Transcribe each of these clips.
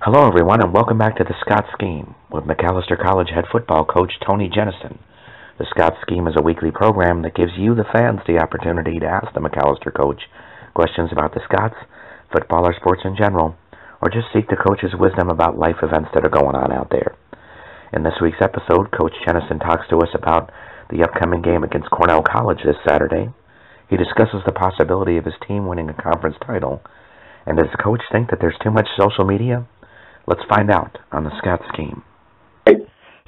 Hello, everyone, and welcome back to the Scots Scheme with Macalester College head football coach Coach Jennison. The Scots Scheme is a weekly program that gives you, the fans, the opportunity to ask the Macalester coach questions about the Scots, football, or sports in general, or just seek the coach's wisdom about life events that are going on out there. In this week's episode, Coach Jennison talks to us about the upcoming game against Cornell College this Saturday. He discusses the possibility of his team winning a conference title. And does the coach think that there's too much social media? Let's find out on the Scots Scheme.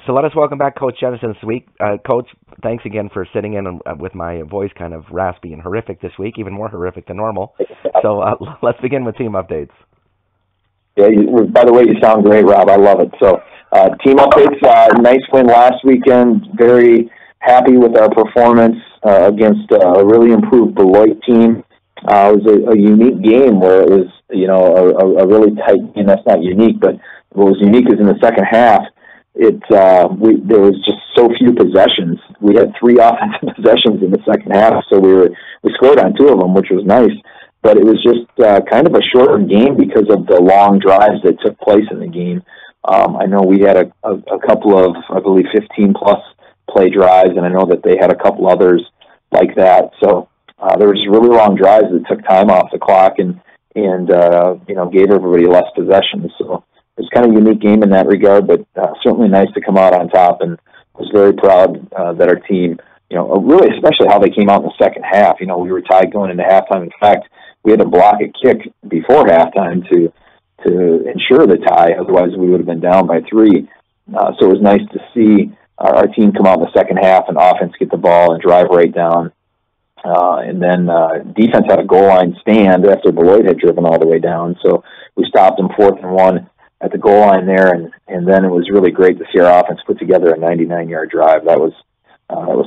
So let us welcome back Coach Jennison this week. Coach, thanks again for sitting in with my voice kind of raspy and horrific this week, even more horrific than normal. So let's begin with team updates. Yeah, by the way, you sound great, Rob. I love it. So team updates, nice win last weekend. Very happy with our performance against a really improved Beloit team. It was a unique game where it was, a really tight game. That's not unique, but what was unique is in the second half, there was just so few possessions. We had 3 offensive possessions in the second half, so we scored on 2 of them, which was nice. But it was just kind of a shorter game because of the long drives that took place in the game. I know we had a couple of, I believe, 15-plus play drives, and I know that they had a couple others like that. So there was really long drives that took time off the clock and gave everybody less possessions. So it was kind of a unique game in that regard, but certainly nice to come out on top, and I was very proud that our team, really especially how they came out in the second half. We were tied going into halftime. In fact, we had to block a kick before halftime to ensure the tie. Otherwise, we would have been down by 3. So it was nice to see our team come out in the second half and offense get the ball and drive right down. And then defense had a goal line stand after Beloit had driven all the way down. So we stopped them 4th and 1 at the goal line there. And then it was really great to see our offense put together a 99-yard drive. That was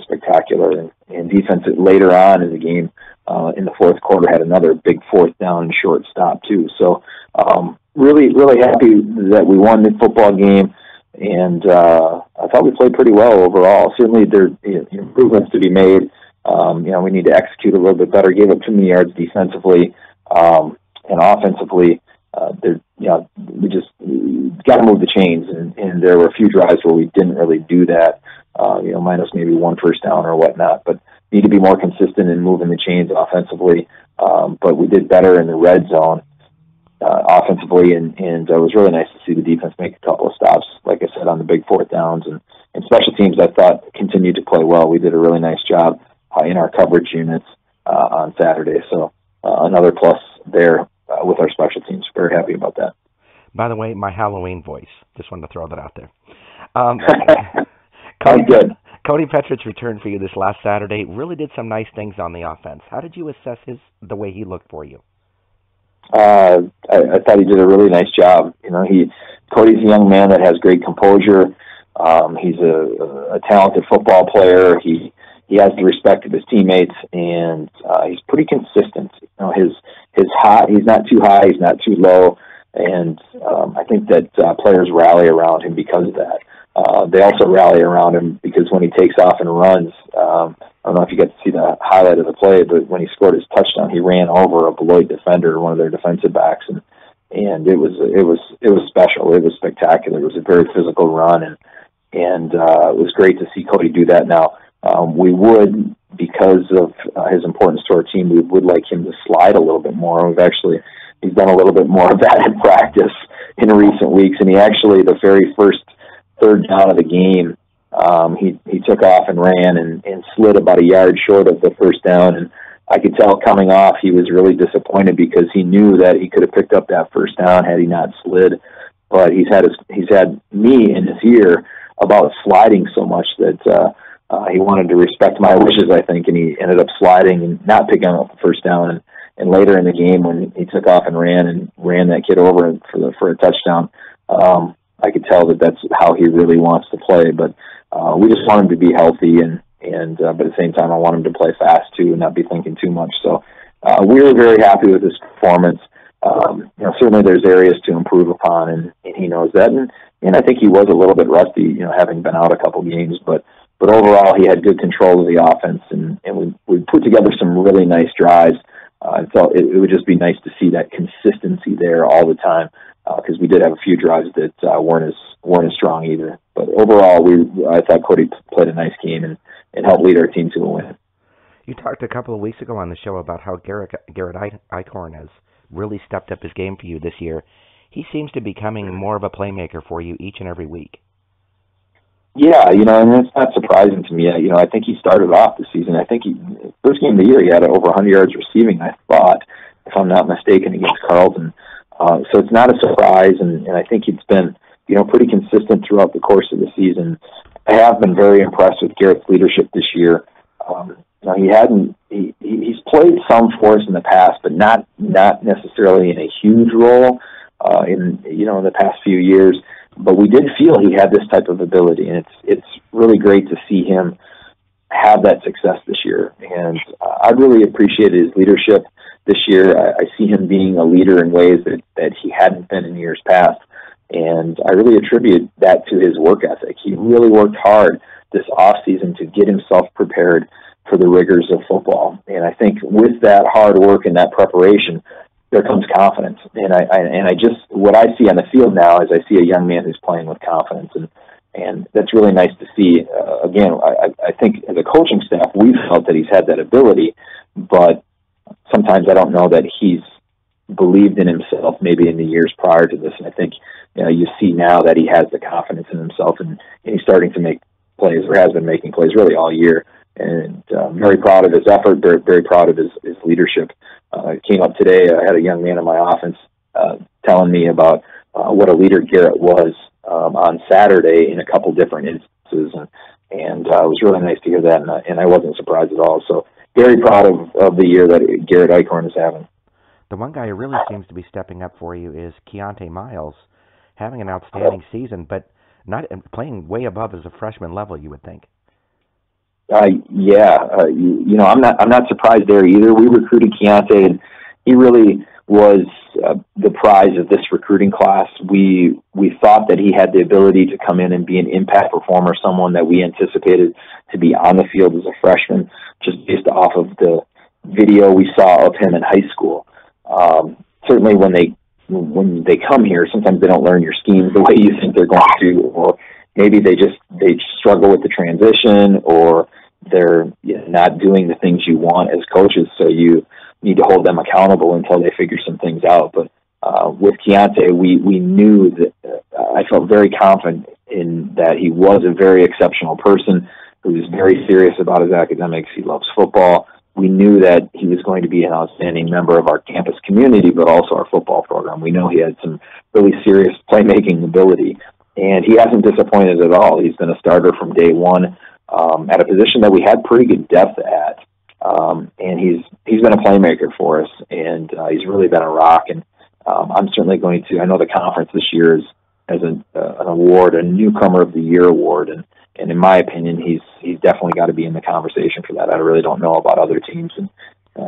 spectacular. And defense later on in the game, in the fourth quarter, had another big 4th down and short stop too. So really, really happy that we won the football game. And I thought we played pretty well overall. Certainly there are improvements to be made. We need to execute a little bit better. Gave up too many yards defensively and offensively. We just got to move the chains, and there were a few drives where we didn't really do that. Minus maybe 1 first down or whatnot. But need to be more consistent in moving the chains offensively. But we did better in the red zone offensively, and it was really nice to see the defense make a couple of stops, like I said, on the big 4th downs. And special teams, I thought, continued to play well. We did a really nice job in our coverage units on Saturday. So another plus there with our special teams. Very happy about that. By the way, my Halloween voice. Just wanted to throw that out there. Cody Petrus returned for you this last Saturday. Really did some nice things on the offense. How did you assess the way he looked for you? I thought he did a really nice job. Cody's a young man that has great composure. He's a talented football player. He has the respect of his teammates, and he's pretty consistent. His high, he's not too high, he's not too low, and I think that players rally around him because of that. They also rally around him because when he takes off and runs, I don't know if you got to see the highlight of the play, but when he scored his touchdown, he ran over a Beloit defender, one of their defensive backs, and it was special. It was spectacular. It was a very physical run, and it was great to see Cody do that. Now, we would, because of his importance to our team, we would like him to slide a little bit more. He's done a little bit more of that in practice in recent weeks, and he actually, the very first 3rd down of the game, he took off and ran and slid about a yard short of the first down, and I could tell coming off he was really disappointed because he knew that he could have picked up that first down had he not slid. But he's had me in his ear about sliding so much that he wanted to respect my wishes, I think, and he ended up sliding and not picking up the first down. And later in the game, when he took off and ran that kid over for a touchdown, I could tell that that's how he really wants to play. But we just want him to be healthy, but at the same time, I want him to play fast too and not be thinking too much. So we were very happy with his performance. Certainly there's areas to improve upon, and he knows that. And I think he was a little bit rusty, having been out a couple games, but overall he had good control of the offense, and we put together some really nice drives. I felt it would just be nice to see that consistency there all the time. because we did have a few drives that weren't as strong either. But overall, I thought Cody played a nice game and helped lead our team to a win. You talked a couple of weeks ago on the show about how Garrett Icorn has really stepped up his game for you this year. He seems to be becoming more of a playmaker for you each and every week. Yeah, and that's not surprising to me. I think he started off the season. I think first game of the year, he had over 100 yards receiving, I thought, if I'm not mistaken, against Carleton. So it's not a surprise, and I think it's been, pretty consistent throughout the course of the season. I have been very impressed with Garrett's leadership this year. He's played some for us in the past, but not necessarily in a huge role in the past few years. But we did feel he had this type of ability, and it's really great to see him have that success this year. And I really appreciated his leadership this year. I see him being a leader in ways that he hadn't been in years past, and I really attribute that to his work ethic. He really worked hard this offseason to get himself prepared for the rigors of football. And I think with that hard work and that preparation, there comes confidence. And I just, what I see on the field now is I see a young man who's playing with confidence, and that's really nice to see. Again, I think as a coaching staff, we've felt that he's had that ability, but sometimes I don't know that he's believed in himself maybe in the years prior to this. And I think you see now that he has the confidence in himself, and he's starting to make plays, or has been making plays really all year. And very proud of his effort, very, very proud of his leadership. Came up today, I had a young man in my office telling me about what a leader Garrett was on Saturday in a couple different instances, and it was really nice to hear that, and I wasn't surprised at all. So very proud of the year that Garrett Icorn is having. The one guy who really seems to be stepping up for you is Kiante Miles, having an outstanding season, but not playing way above as a freshman level, you would think. I'm not surprised there either. We recruited Kiante, and he really was the prize of this recruiting class. We thought that he had the ability to come in and be an impact performer, someone that we anticipated to be on the field as a freshman, just based off of the video we saw of him in high school. Certainly when they come here, sometimes they don't learn your schemes the way you think they're going to, or maybe they struggle with the transition, or they're not doing the things you want as coaches, so you need to hold them accountable until they figure some things out. But with Kiante, we knew that I felt very confident in that he was a very exceptional person who was very serious about his academics. He loves football. We knew that he was going to be an outstanding member of our campus community, but also our football program. We know he had some really serious playmaking ability, and he hasn't disappointed at all. He's been a starter from day one at a position that we had pretty good depth at, and he's been a playmaker for us, and he's really been a rock. And I'm certainly going to. I know the conference this year has an award, a Newcomer of the Year award, and in my opinion, he's definitely got to be in the conversation for that. I really don't know about other teams and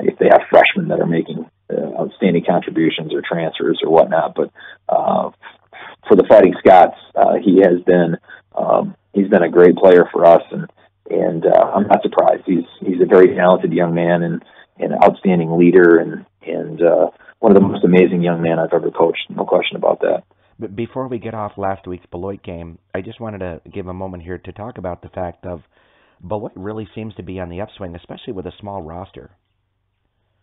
if they have freshmen that are making outstanding contributions or transfers or whatnot, but for the Fighting Scots, he's been a great player for us, and I'm not surprised. He's a very talented young man and an outstanding leader, and one of the most amazing young men I've ever coached. No question about that. But before we get off last week's Beloit game, I just wanted to give a moment here to talk about the fact of Beloit really seems to be on the upswing, especially with a small roster.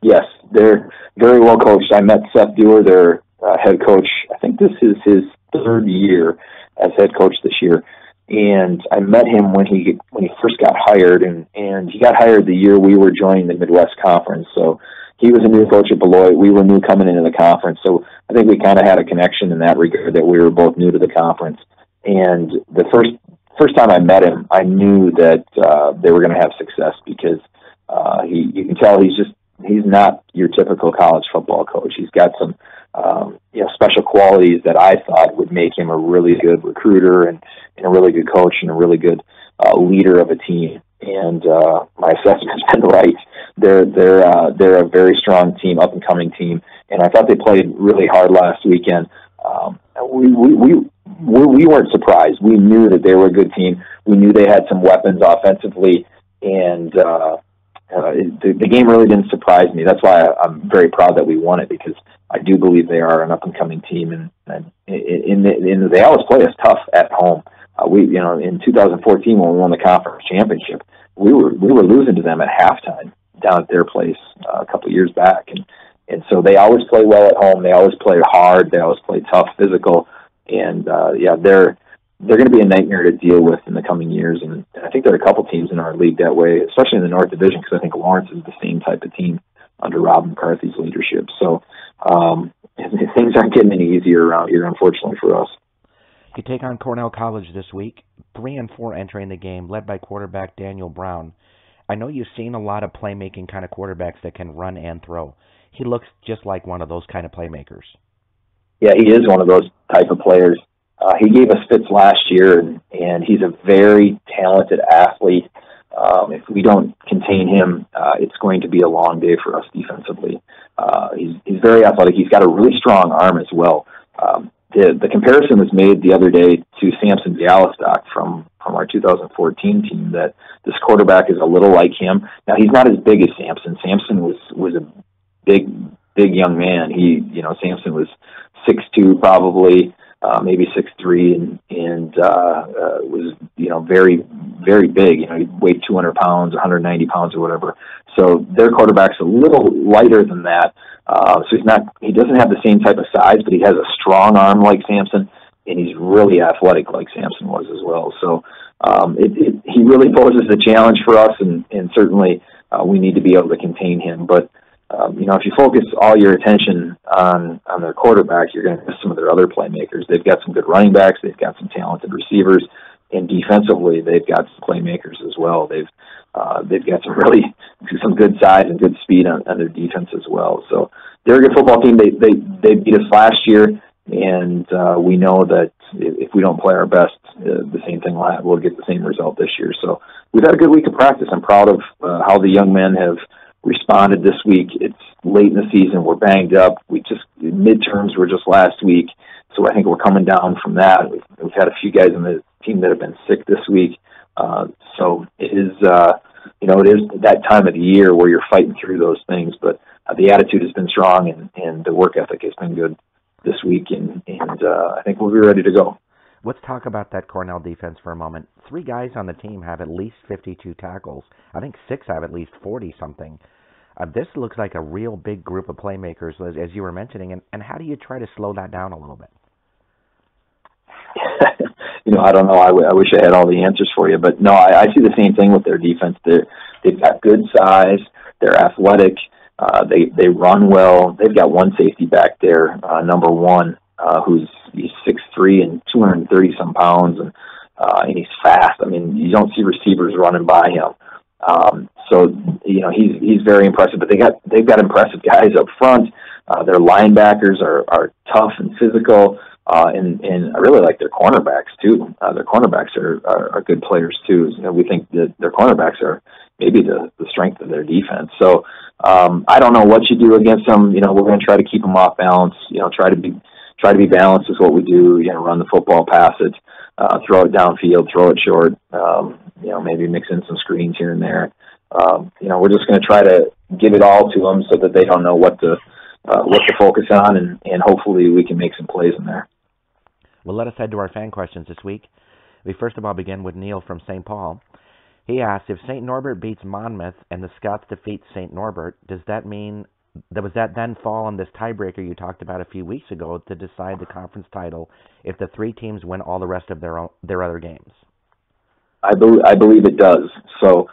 Yes, they're very well coached. I met Seth Dewar, their head coach. I think this is his third year as head coach this year. And I met him when he first got hired, and he got hired the year we were joining the Midwest Conference. So he was a new coach at Beloit. We were new coming into the conference. So I think we kind of had a connection in that regard, that we were both new to the conference. And the first time I met him, I knew that they were going to have success, because you can tell he's not your typical college football coach. He's got some special qualities that I thought would make him a really good recruiter and a really good coach and a really good leader of a team. And my assessment's been right. They're a very strong team, up and coming team, and I thought they played really hard last weekend. We weren't surprised. We knew that they were a good team. We knew they had some weapons offensively, and the game really didn't surprise me. That's why I'm very proud that we won it, because I do believe they are an up-and-coming team, and they always play us tough at home. In 2014 when we won the conference championship, we were losing to them at halftime down at their place a couple of years back, and so they always play well at home. They always play hard. They always play tough, physical, and they're going to be a nightmare to deal with in the coming years. And I think there are a couple teams in our league that way, especially in the North Division, because I think Lawrence is the same type of team under Rob McCarthy's leadership. So things aren't getting any easier around here, unfortunately for us. You take on Cornell College this week, 3-4 entering the game, led by quarterback Daniel Brown. I know you've seen a lot of playmaking kind of quarterbacks that can run and throw. He looks just like one of those kind of playmakers. Yeah, he is one of those type of players. He gave us fits last year, and he's a very talented athlete. If we don't contain him, it's going to be a long day for us defensively. He's very athletic. He's got a really strong arm as well. The comparison was made the other day to Samson Bialystok from our 2014 team, that this quarterback is a little like him. Now, he's not as big as Samson. Samson was a big young man. Samson was 6'2", probably, maybe 6'3", and was very, very big. He weighed 200 pounds, 190 pounds, or whatever. So their quarterback's a little lighter than that. So he doesn't have the same type of size, but he has a strong arm like Samson, and he's really athletic like Samson was as well. So he really poses a challenge for us, and certainly we need to be able to contain him. But if you focus all your attention on their quarterback, you're going to miss some of their other playmakers. They've got some good running backs, they've got some talented receivers, and defensively they've got some playmakers as well. They've got some good size and good speed on their defense as well. So they're a good football team. They beat us last year, and we know that if we don't play our best, the same thing we'll get the same result this year. So we've had a good week of practice. I'm proud of how the young men have responded this week. It's late in the season. We're banged up. Midterms were just last week, so I think we're coming down from that. We've had a few guys in the team that have been sick this week. So it is that time of the year where you're fighting through those things, but the attitude has been strong, and the work ethic has been good this week, and I think we'll be ready to go. Let's talk about that Cornell defense for a moment. 3 guys on the team have at least 52 tackles. I think 6 have at least 40-something. This looks like a real big group of playmakers, as you were mentioning, and how do you try to slow that down a little bit? I don't know. I wish I had all the answers for you, but no, I see the same thing with their defense. They've got good size. They're athletic. They run well. They've got one safety back there, number 1, he's 6'3" and 230 some pounds, and he's fast. I mean, you don't see receivers running by him. So he's very impressive. But they've got impressive guys up front. Their linebackers are tough and physical. And I really like their cornerbacks too. Their cornerbacks are good players too. We think that their cornerbacks are maybe the strength of their defense. So I don't know what you do against them. We're going to try to keep them off balance. Try to be balanced is what we do. Run the football, pass it, throw it downfield, throw it short. Maybe mix in some screens here and there. We're just going to try to give it all to them so that they don't know what to focus on, and hopefully we can make some plays in there. Well, let us head to our fan questions this week. We first of all begin with Neil from St. Paul. He asks, if St. Norbert beats Monmouth and the Scots defeat St. Norbert, does that then fall on this tiebreaker you talked about a few weeks ago to decide the conference title if the 3 teams win all the rest of their other games? I believe it does. So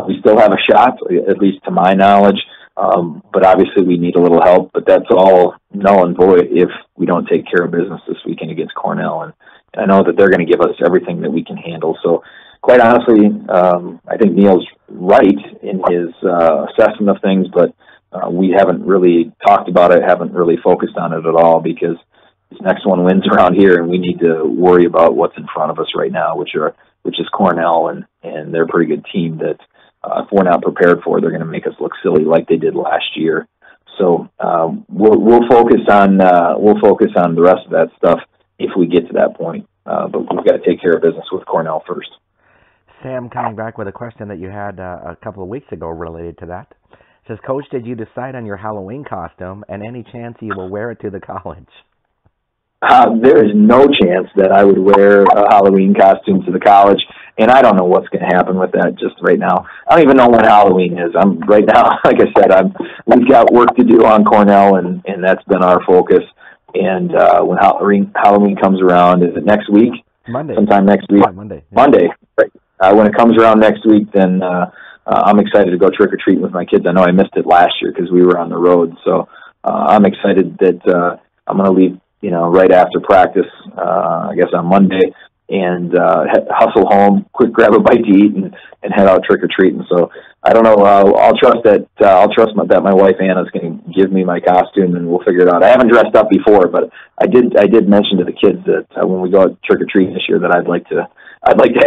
we still have a shot, at least to my knowledge. But obviously we need a little help, but that's all null and void if we don't take care of business this weekend against Cornell. And I know that they're going to give us everything that we can handle. So quite honestly, I think Neil's right in his assessment of things, but we haven't really talked about it, haven't really focused on it at all, because this next one wins around here, and we need to worry about what's in front of us right now, which is Cornell, and they're a pretty good team that if we're not prepared for, they're going to make us look silly like they did last year. So we'll focus on the rest of that stuff if we get to that point. But we've got to take care of business with Cornell first. Sam coming back with a question that you had a couple of weeks ago related to that. It says, Coach, did you decide on your Halloween costume and any chance you will wear it to the college? There is no chance that I would wear a Halloween costume to the college, and I don't know what's going to happen with that just right now. I don't even know when Halloween is. I'm right now, like I said, we've got work to do on Cornell, and that's been our focus. And when Halloween comes around, is it next week? Monday. Sometime next week. Yeah, Monday. Yeah. Monday. Right. When it comes around next week, then I'm excited to go trick or treating with my kids. I know I missed it last year because we were on the road, so I'm excited that I'm going to leave, right after practice, I guess on Monday, and hustle home, quick grab a bite to eat, and head out trick or treating. So I don't know. I'll trust that my wife Anna's going to give me my costume, and we'll figure it out. I haven't dressed up before, but I did mention to the kids that when we go out trick or treating this year, that I'd like to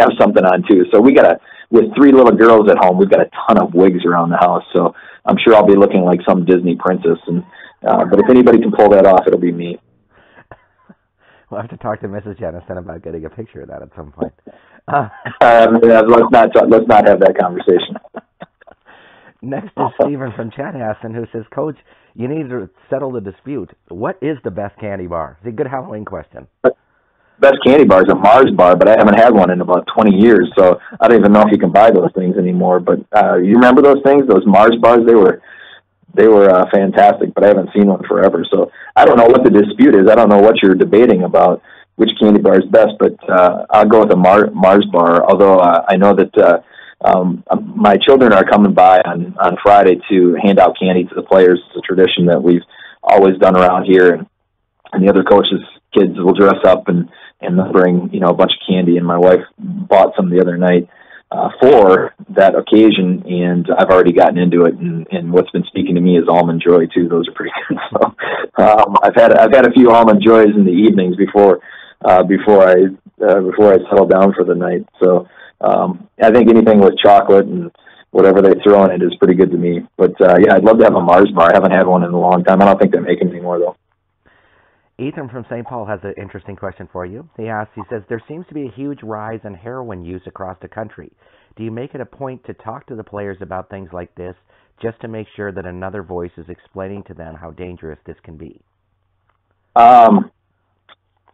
have something on too. So with 3 little girls at home, we've got a ton of wigs around the house. So I'm sure I'll be looking like some Disney princess. And but if anybody can pull that off, it'll be me. We'll have to talk to Mrs. Jennison about getting a picture of that at some point. Let's not have that conversation. Next is Stephen from Chanhassen, who says, Coach, you need to settle the dispute. What is the best candy bar? It's a good Halloween question. Best candy bar is a Mars bar, but I haven't had one in about 20 years, so I don't even know if you can buy those things anymore. But you remember those things, those Mars bars? They were fantastic, but I haven't seen one forever. So I don't know what the dispute is. I don't know what you're debating about, which candy bar is best, but I'll go with a Mars bar, although I know that my children are coming by on Friday to hand out candy to the players. It's a tradition that we've always done around here, and the other coaches' kids will dress up and they'll bring, a bunch of candy, and my wife bought some the other night for that occasion, and I've already gotten into it, and what's been speaking to me is Almond Joy too. Those are pretty good. So I've had a few Almond Joys in the evenings before I settle down for the night. So I think anything with chocolate and whatever they throw in it is pretty good to me. But yeah, I'd love to have a Mars bar. I haven't had one in a long time. I don't think they're making any more though. Ethan from St. Paul has an interesting question for you. He says, there seems to be a huge rise in heroin use across the country. Do you make it a point to talk to the players about things like this just to make sure that another voice is explaining to them how dangerous this can be? No.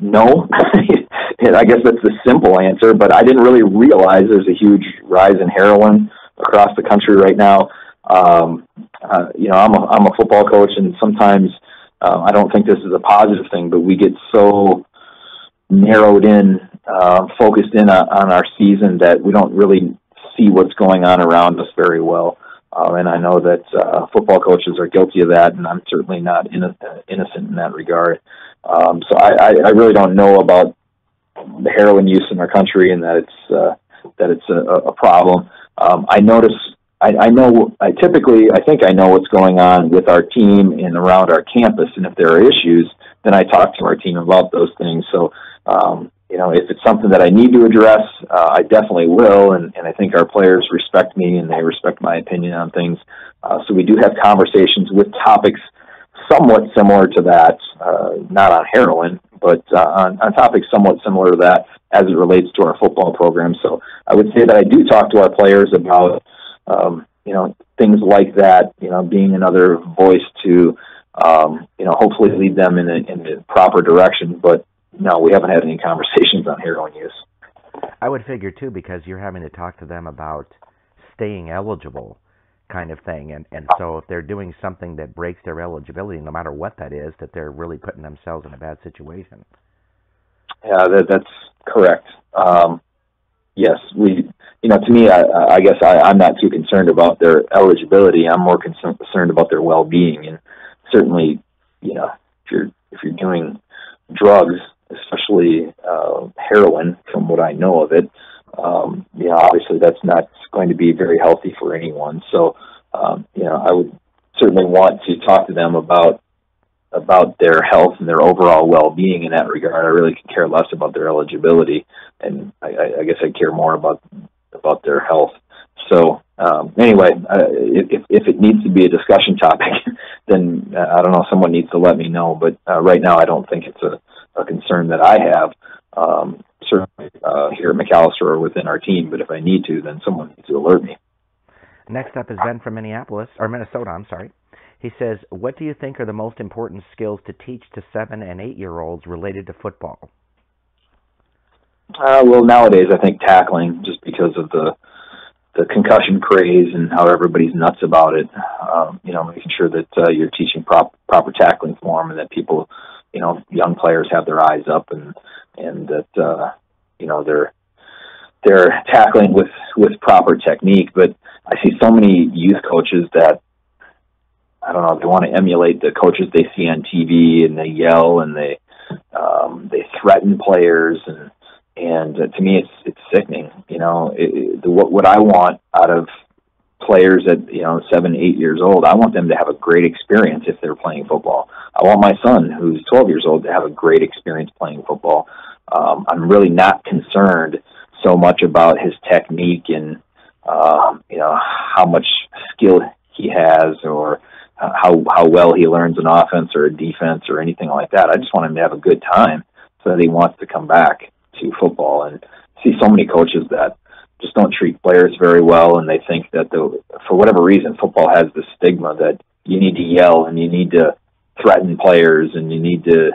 I guess that's the simple answer, but I didn't really realize there's a huge rise in heroin across the country right now. I'm a football coach, and sometimes I don't think this is a positive thing, but we get so narrowed in, focused in on our season that we don't really see what's going on around us very well. And I know that football coaches are guilty of that, and I'm certainly not innocent in that regard. So I really don't know about the heroin use in our country, and that it's a problem. I think I know what's going on with our team and around our campus, and if there are issues, then I talk to our team about those things. So, if it's something that I need to address, I definitely will, and I think our players respect me and they respect my opinion on things. So we do have conversations with topics somewhat similar to that, not on heroin, but on topics somewhat similar to that as it relates to our football program. So I would say that I do talk to our players about things like that, being another voice to, hopefully lead them in the proper direction. But no, we haven't had any conversations on heroin use. I would figure too, because you're having to talk to them about staying eligible kind of thing. And so if they're doing something that breaks their eligibility, no matter what that is, that they're really putting themselves in a bad situation. Yeah, that's correct. Yes, to me, I guess I'm not too concerned about their eligibility. I'm more concerned about their well-being. And certainly, if you're doing drugs, especially heroin, from what I know of it, obviously that's not going to be very healthy for anyone. So, I would certainly want to talk to them about their health and their overall well-being in that regard. I really could care less about their eligibility, and I guess I care more about their health. So anyway, if it needs to be a discussion topic, then I don't know, someone needs to let me know. But right now I don't think it's a concern that I have. certainly here at Macalester or within our team, but if I need to, then someone needs to alert me. Next up is Ben from Minnesota, I'm sorry. He says, what do you think are the most important skills to teach to 7- and 8-year-olds related to football? Well, nowadays I think tackling, just because of the concussion craze and how everybody's nuts about it. Making sure that you're teaching proper tackling form, and that people, young players have their eyes up, and that they're tackling with proper technique. But I see so many youth coaches that, I don't know, they want to emulate the coaches they see on TV, and they yell and they threaten players, and to me it's sickening. What I want out of players at 7, 8 years old, I want them to have a great experience if they're playing football. I want my son, who's 12 years old, to have a great experience playing football. I'm really not concerned so much about his technique and how much skill he has, or how well he learns an offense or a defense or anything like that. I just want him to have a good time so that he wants to come back to football. And see so many coaches that just don't treat players very well, and they think that for whatever reason, football has this stigma that you need to yell and you need to threaten players and you need to,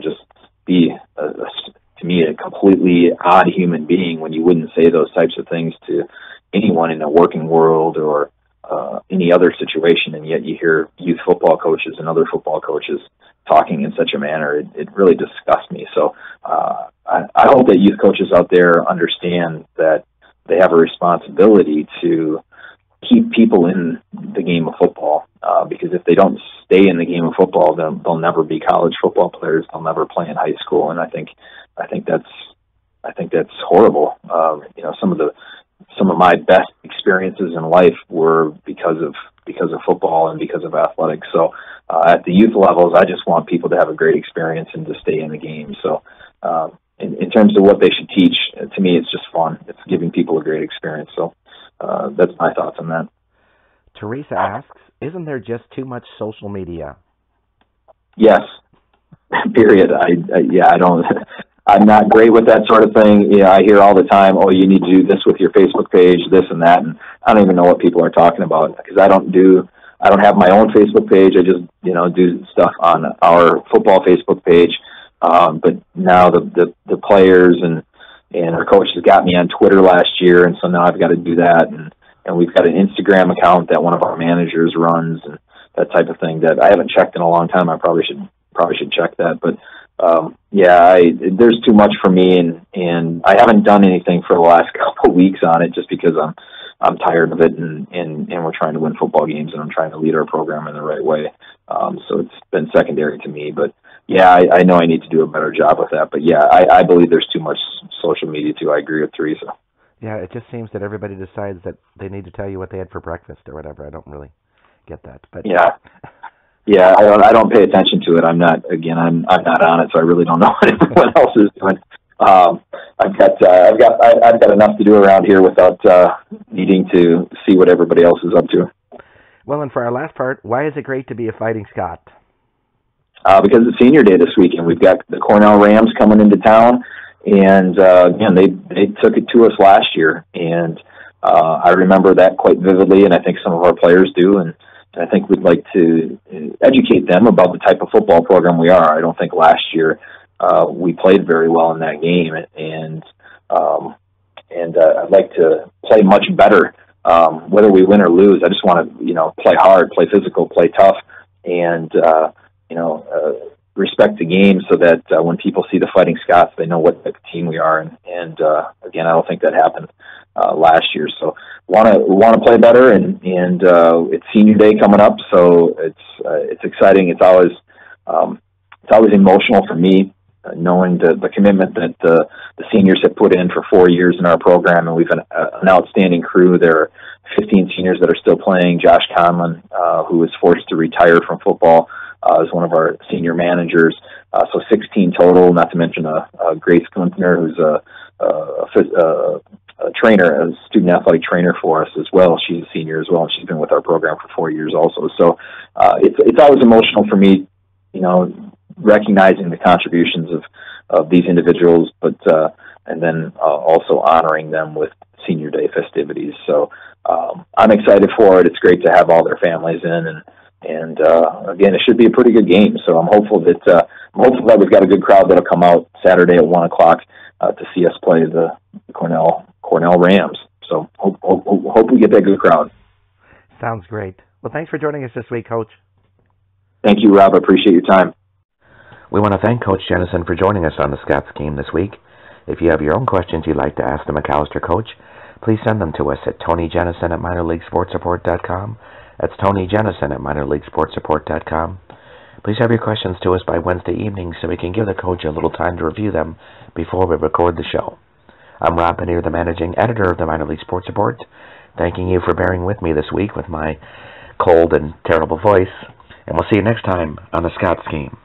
just be, to me, a completely odd human being when you wouldn't say those types of things to anyone in the working world or any other situation, and yet you hear youth football coaches and other football coaches talking in such a manner. It really disgusts me. So I hope that youth coaches out there understand that they have a responsibility to keep people in the game of football, because if they don't stay in the game of football, then they'll never be college football players. They'll never play in high school, and I think that's horrible. Some of my best experiences in life were because of football and because of athletics. So at the youth levels, I just want people to have a great experience and to stay in the game. So in terms of what they should teach, to me, it's just fun. It's giving people a great experience. So that's my thoughts on that. Teresa asks, isn't there just too much social media? Yes. Period. I'm not great with that sort of thing. I hear all the time, oh, you need to do this with your Facebook page, this and that, and I don't even know what people are talking about, because I don't have my own Facebook page. I just, do stuff on our football Facebook page. But now the players and our coaches got me on Twitter last year, and so now I've got to do that, and we've got an Instagram account that one of our managers runs, and that type of thing that I haven't checked in a long time. I probably should check that, but there's too much for me, and I haven't done anything for the last couple of weeks on it, just because I'm tired of it, and we're trying to win football games, and I'm trying to lead our program in the right way. So it's been secondary to me, but I know I need to do a better job with that. But I believe there's too much social media too. I agree with Teresa. Yeah, it just seems that everybody decides that they need to tell you what they had for breakfast or whatever. I don't really get that, but yeah, I don't pay attention to it. I'm not on it, so I really don't know what everyone else is doing. I've got enough to do around here without needing to see what everybody else is up to. Well, and for our last part, why is it great to be a Fighting Scot? Because it's senior day this weekend. We've got the Cornell Rams coming into town, and again, they took it to us last year, and I remember that quite vividly, and I think some of our players do, and I think we'd like to educate them about the type of football program we are. I don't think last year we played very well in that game, and I'd like to play much better, whether we win or lose. I just want to, play hard, play physical, play tough, and respect the game, so that when people see the Fighting Scots, they know what type of team we are. And again, I don't think that happened last year. So want to play better, and it's senior day coming up, so it's exciting. It's always emotional for me, knowing the commitment that the seniors have put in for 4 years in our program, and we've an outstanding crew. There are 15 seniors that are still playing. Josh Conlon, who was forced to retire from football, is one of our senior managers. So 16 total, not to mention Grace Gunther, who's a trainer, a student athletic trainer for us as well. She's a senior as well, and she's been with our program for 4 years also. So it's always emotional for me, recognizing the contributions of these individuals, but and then also honoring them with senior day festivities. So I'm excited for it. It's great to have all their families in, and again, it should be a pretty good game. So I'm hopeful that we've got a good crowd that'll come out Saturday at 1:00 to see us play the Cornell Rams. So hope we get that good crowd. Sounds great. Well, thanks for joining us this week, Coach. Thank you, Rob. I appreciate your time. We want to thank Coach Jennison for joining us on the Scots Scheme this week. If you have your own questions you'd like to ask the Macalester coach, please send them to us at TonyJennison@minorleaguesportsupport.com. That's TonyJennison@minorleaguesportsupport.com. Please have your questions to us by Wednesday evening so we can give the coach a little time to review them before we record the show. I'm Rob Pannier, the managing editor of the Minor League Sports Report, thanking you for bearing with me this week with my cold and terrible voice, and we'll see you next time on the Scots Scheme.